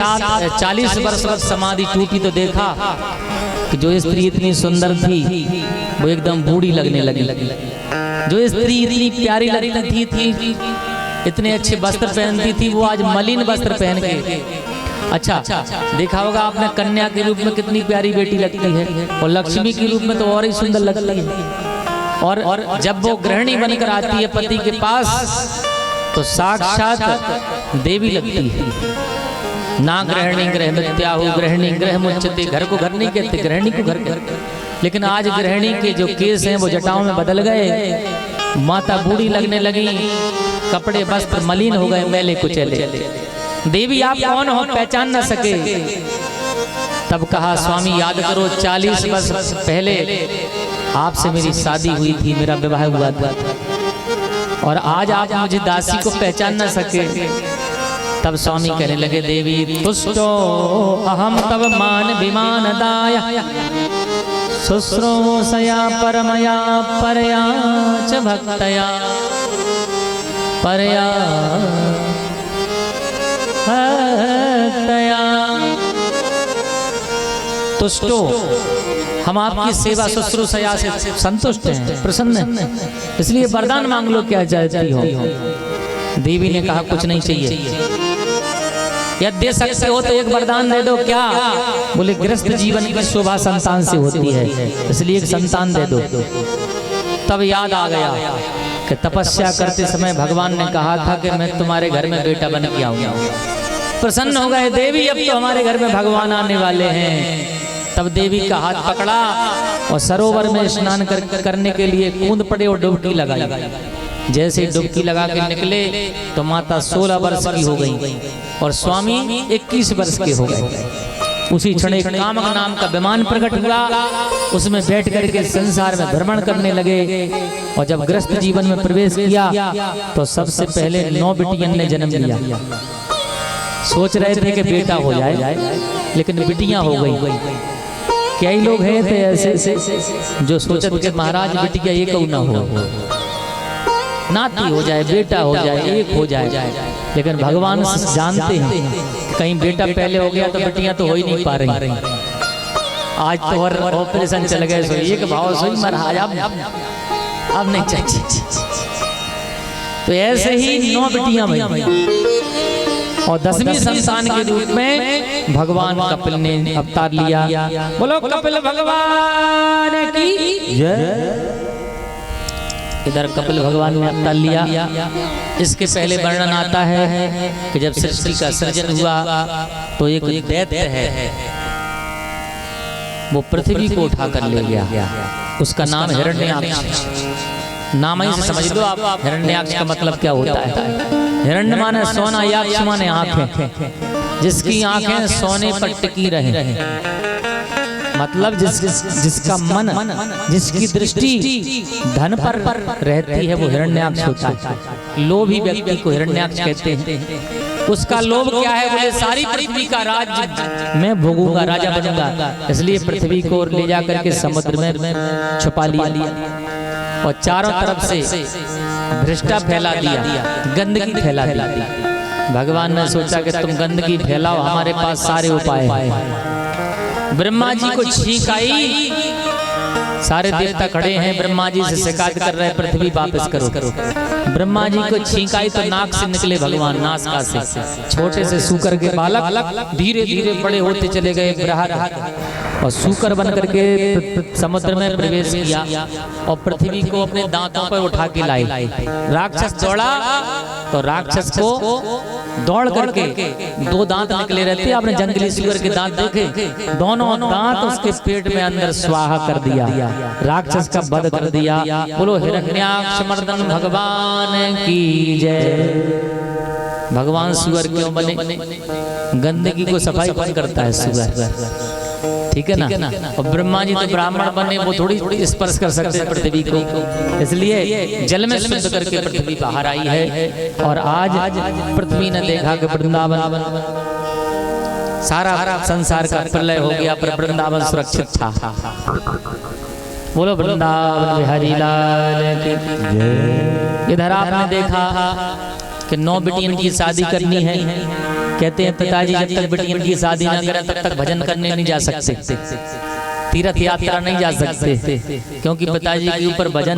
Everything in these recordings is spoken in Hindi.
40 वर्ष बाद समाधि टूटी तो देखा कि जो स्त्री इतनी सुंदर थी वो एकदम बूढ़ी लगने लगी। जो स्त्री इतनी प्यारी लगती थी, इतने अच्छे वस्त्र पहनती थी, वो आज मलिन वस्त्र पहन के। अच्छा देखा होगा आपने, कन्या के रूप में कितनी प्यारी बेटी लगती है, और लक्ष्मी के रूप में तो और ही सुंदर लगती है। और जब वो गृहिणी बनकर आती है पति के पास तो साक्षात देवी लगती है। ना गृहिणी गृह मिथ्याहु, गृहिणी गृह मुच्यते। घर को घर नहीं कहते, गृहिणी को घर कहते। लेकिन आज गृहिणी के जो केस हैं वो जटाओं में बदल गए, माता बूढ़ी लगने लगी, कपड़े वस्त्र मलिन हो गए, मैले कुचले। देवी आप कौन हो, पहचान न सके। तब कहा स्वामी याद करो 40 वर्ष पहले आपसे मेरी शादी हुई थी, मेरा विवाह हुआ था, और आज आप मुझे दासी को पहचान न सके। तब स्वामी कहने लगे देवी तुष्टो अहम तव मान विमान दाया शुश्रूषया परमया परया च भक्तया परया भक्तया। तुष्टो हम आपकी सेवा शुश्रूषया से संतुष्ट हैं, प्रसन्न हैं, इसलिए वरदान मांग लो, क्या चाहती हो। देवी ने कहा कुछ नहीं चाहिए, या दे सकते हो तो एक वरदान दे दो। क्या? बोले गृहस्थ जीवन की शोभा संतान से होती है, इसलिए एक संतान दे दो। तब याद आ गया कि तपस्या करते समय भगवान ने कहा था कि मैं तुम्हारे घर में बेटा बन के आऊंगा। प्रसन्न हो गए देवी, अब तो हमारे घर में भगवान आने वाले हैं। तब देवी का हाथ पकड़ा और सरोवर में स्नान करने के लिए कूद पड़े और डुबकी लगाई। जैसे डुबकी लगा के निकले तो माता 16 वर्ष की हो गई और स्वामी 21 वर्ष के हो गए। उसी क्षण एक कामक नाम का विमान प्रकट हुआ, उसमें बैठ करके संसार में भ्रमण करने लगे। और जब गृहस्थ जीवन में प्रवेश किया तो सबसे पहले 9 बिटियन ने जन्म लिया। सोच रहे थे कि बेटा हो जाए, लेकिन बिटियां हो गई। कई लोग हैं थे ऐसे जो सोचते कि महाराज बिटिया एक ना हो, नाती हो जाए, बेटा हो जाए, एक हो जाए। लेकिन भगवान जानते हैं कहीं बेटा पहले हो गया तो बेटियां तो हो ही नहीं पा रही। आज तो और ऑपरेशन चल गए, सो एक भाव सोई महाराज अब नहीं चाहिए। तो ऐसे ही 9 बिटियां हुई और 10वीं संतान के रूप में भगवान कपिल ने अवतार लिया। बोलो कपिल भगवान की जय। इधर कपिल भगवान ने अवतार लिया। इसके पहले वर्णन आता है कि जब सृष्टि का सृजन हुआ तो एक दैत्य है, वो पृथ्वी को उठा कर ले गया। उसका नाम हिरण्याक्ष। नाम ही से समझ लो आप, हिरण्याक्ष का मतलब क्या होता है। हिरण्य माने सोना, याक्ष माने आंखें। जिसकी आंखें सोने पर टिकी रहे, मतलब जिसका मन, जिसकी दृष्टि धन पर रहती है, वो हिरण्याक्ष होता है। लोभी व्यक्ति को हिरण्याक्ष कहते हैं। उसका लोभ क्या है? बोले सारी पृथ्वी का राज्य मैं भोगूंगा, राजा बनूंगा। इसलिए पृथ्वी को ले जा करके समुद्र में छुपा लिया और चारों तरफ से भ्रष्टा फैला दिया, गंदगी फैला दी। भगवान ने सोचा कि तुम गंदगी फैलाओ, हमारे पास सारे उपाय हैं। ब्रह्मा जी को छींक आई, सारे देवता खड़े हैं, ब्रह्मा जी से शिकायत कर रहे हैं पृथ्वी वापस करो। ब्रह्मा जी को छींक आई तो नाक से निकले भगवान, नासिका से। छोटे से सूकर के बालक धीरे धीरे बड़े होते चले गए बृहद, और सूकर बन करके समुद्र में प्रवेश किया और पृथ्वी को अपने दांतों पर उठा के लाए। राक्षस दौड़ा तो राक्षस को दौड़ करके 2 दांत निकले रहते। आपने जंगली सूअर के दांत देखे, दोनों दांत उसके पेट में अंदर स्वाहा कर दिया, राक्षस का वध कर दिया। बोलो हिरण्याक्ष मर्दन भगवान की जय। भगवान सूअर क्यों बने? गंदगी को सफाई कौन करता है? सूअर, ठीक है ना। और ब्रह्मा जी तो ब्राह्मण बने, वो थोड़ी स्पर्श कर सकते हैं पृथ्वी को, इसलिए जल में शुद्ध करके पृथ्वी बाहर आई है। और आज पृथ्वी ने देखा कि वृंदावन, सारा संसार का प्रलय हो गया पर वृंदावन सुरक्षित था। बोलो वृंदावन बिहारी लाल की जय। इधर आपने देखा कि 9 बिटियन की शादी करनी है, कहते हैं पिताजी जब तक बेटियों की शादी ना करें तब तक भजन करने नहीं जा सकते, तीर्थ यात्रा नहीं जा सकते, क्योंकि पिताजी के ऊपर भजन।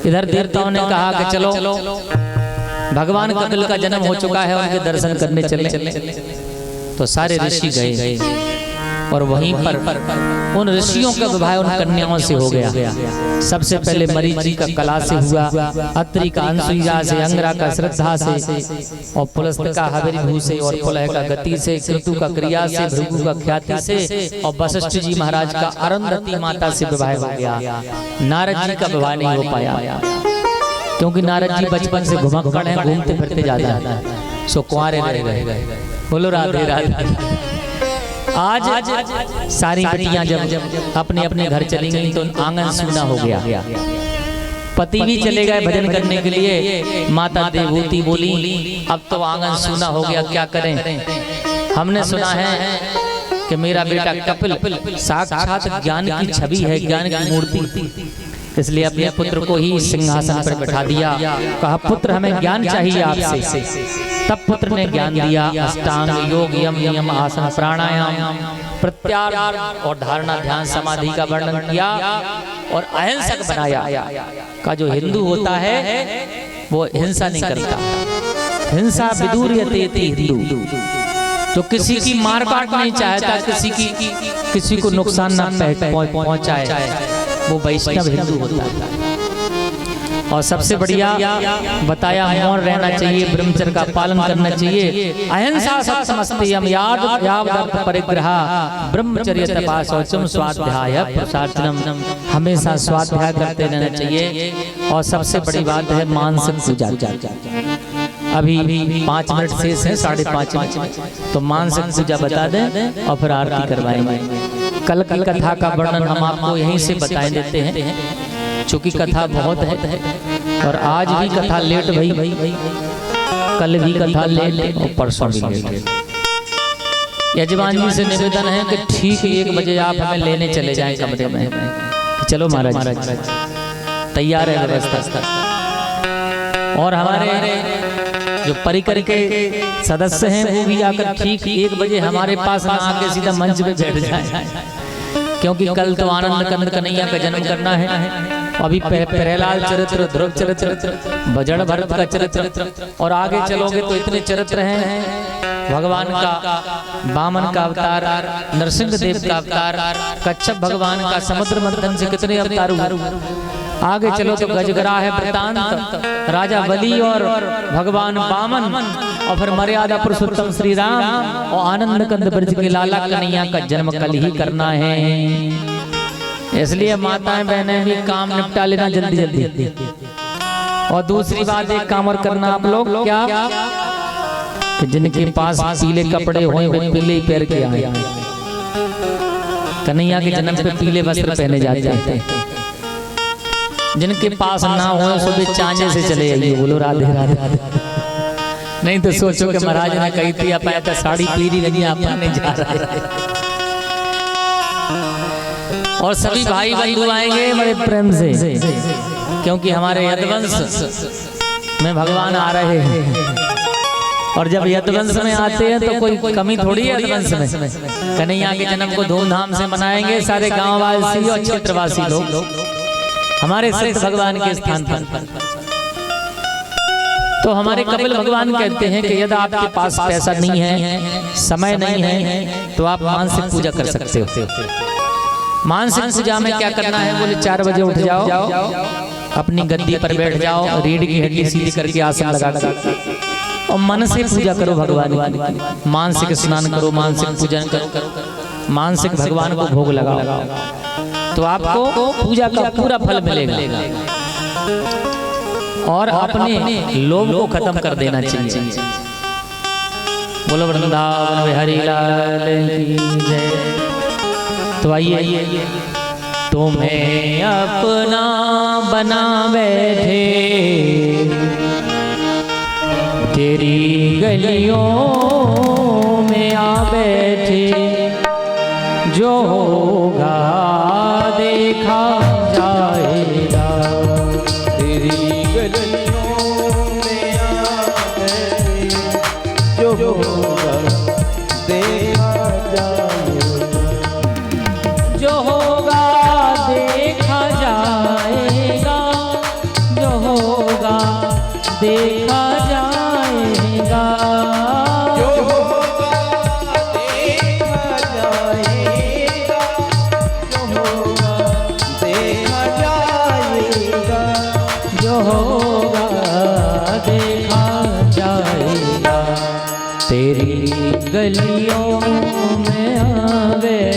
इधर देवताओं ने कहा कि चलो भगवान कपिल का जन्म हो चुका है, उनके दर्शन करने चले। तो सारे ऋषि गए और वहीं पर उन ऋषियों का विवाह उन कन्याओं से हो गया। सबसे पहले मरीचि का कला से हुआ, अत्रि का अनसुईया से, अंगरा का श्रद्धा से, और पुलस्त्य का हविर्भू से, और पुलह का गति से, क्रतु का क्रिया से, भृगु का ख्याति से, और वशिष्ठ जी महाराज का अरुंधति माता से विवाह हो गया। नारद जी का विवाह नहीं हो पाया, क्योंकि नारद जी बचपन से घुमक्कड़ हैं, घूमते फिरते जाता है, सो कुंवारे रह गए। बोलो राधे राधे। आज सारी बेटियां जब अपने अपने घर चली गई तो आंगन सूना हो गया। पति भी चले गए भजन करने के लिए। माता देवहूति बोली अब तो आंगन सूना हो गया, क्या करें। हमने सुना है कि मेरा बेटा कपिल साक्षात ज्ञान की छवि है, ज्ञान की मूर्ति, इसलिए अपने पुत्र को ही सिंहासन पर बैठा दिया। कहा पुत्र हमें ज्ञान चाहिए आपसे। तब पुत्र ने ज्ञान दिया, अष्टांग योग, यम नियम, आसन, प्राणायाम, प्रत्याहार और धारणा, ध्यान, समाधि का वर्णन किया और अहिंसक बनाया। का जो हिंदू होता है वो हिंसा नहीं करता। हिंसा विदूर्यते हिंदू, जो किसी की मार काट नहीं चाहता, किसी को नुकसान ना पहुंचाए, वो वैष्णव हिंदू होता है। और सबसे बढ़िया बताया मौन रहना चाहिए, ब्रह्मचर्य का पालन करना चाहिए। अहिंसा सत्यमस्तेयम यावदर्थ परिग्रह ब्रह्मचर्य तपा शौचम स्वाध्याय पुरुषार्चनम, हमेशा स्वाध्याय करते रहना चाहिए। और सबसे बड़ी बात है मानसिक पूजा। अभी 5 मिनट शेष है, 5:30 मिनट, तो मानसिक पूजा बता दें और फिर आरती करवाएंगे। कल की कथा का वर्णन हम आपको यहीं से बताए देते हैं, चूंकि कथा बहुत है और आज भी कथा लेट भई, कल भी कथा लेट और परसों भी लेट। यजमान जी से निवेदन है कि ठीक 1 बजे आप हमें लेने चले जाएं कमरे में। चलो महाराज तैयार है व्यवस्था। और हमारे जो परिकर के सदस्य हैं वो भी आकर ठीक 1 बजे हमारे पास ना आके सीधा मंच पे बैठ जाए, क्योंकि कल तो आनंद कंद कन्हैया का जन्म करना है। अभी प्रहलाद चरित्र, ध्रुव चरित्र, भजन भरत का चरित्र, और आगे चलोगे तो इतने चरित्र हैं। भगवान का वामन का अवतार, नरसिंह देव का अवतार, कच्छप भगवान का समुद्र मंथन से कितने अवतार हुए। आगे चलो तो गजगरा है वृतांत, राजा बलि और भगवान वामन, और फिर मर्यादा पुरुषोत्तम श्री राम और आनंद कंद ब्रज के लाला कन्हैया का जन्म कल ही करना है। इसलिए माताएं बहनें भी काम निपटा लेना जल्दी जल्दी। और दूसरी बात एक काम और करना आप लोग, क्या कि जिनके पास पीले कपड़े हों वे पीले ही पहन के आए। कन्हैया के जन्म पे पीले वस्त्र पहने जाते हैं। जिनके पास ना हो सुबह चांजे से चले आइए। बोलो राधे राधे। नहीं तो सोचो कि महाराज ने कही थी आप तो साड़ी पीली नहीं, आप नहीं जा रहे। और सभी भाई बंधु आएंगे बड़े प्रेम से, क्योंकि हमारे यदुवंश में भगवान आ रहे हैं। और जब यदुवंश में आते हैं तो कोई कमी थोड़ी है यदुवंश में। कन्हैया के जन्म को धूमधाम से मनाएंगे सारे गाँव वासी और क्षेत्रवासी लोग हमारे सिद्ध भगवान के स्थान पर। तो हमारे कपिल भगवान कहते हैं कि यदि आपके पास पैसा नहीं है, समय नहीं है, तो आप मानसिक पूजा कर सकते हो। मानसिक पूजा में क्या करना है, बोले 4 बजे उठ जाओ, अपनी गद्दी पर बैठ जाओ, रीढ़ की हड्डी सीधी करके आसन लगा कर और मन से पूजा करो भगवान की। मानसिक स्नान करो, मानसिक पूजन करो, मानसिक भगवान को भोग लगाओ, तो आपको पूजा का पूरा फल मिलेगा। और अपने लोभ को खत्म कर देना चाहिए। बोलो वृंदावन बिहारी लाल की जय। तो आइए तुम्हें अपना बना बैठे, तेरी गलियों में आ बैठे, जो होगा देखा जाएगा। तेरी गलियों में आ बैठे, जो होगा जाएगा। जो होगा देखा जाएगा, जो होगा देखा जाएगा, जो होगा देखा जाएगा, जो होगा देखा जाएगा, जो होगा देखा जाएगा। तेरी गलियों में आवे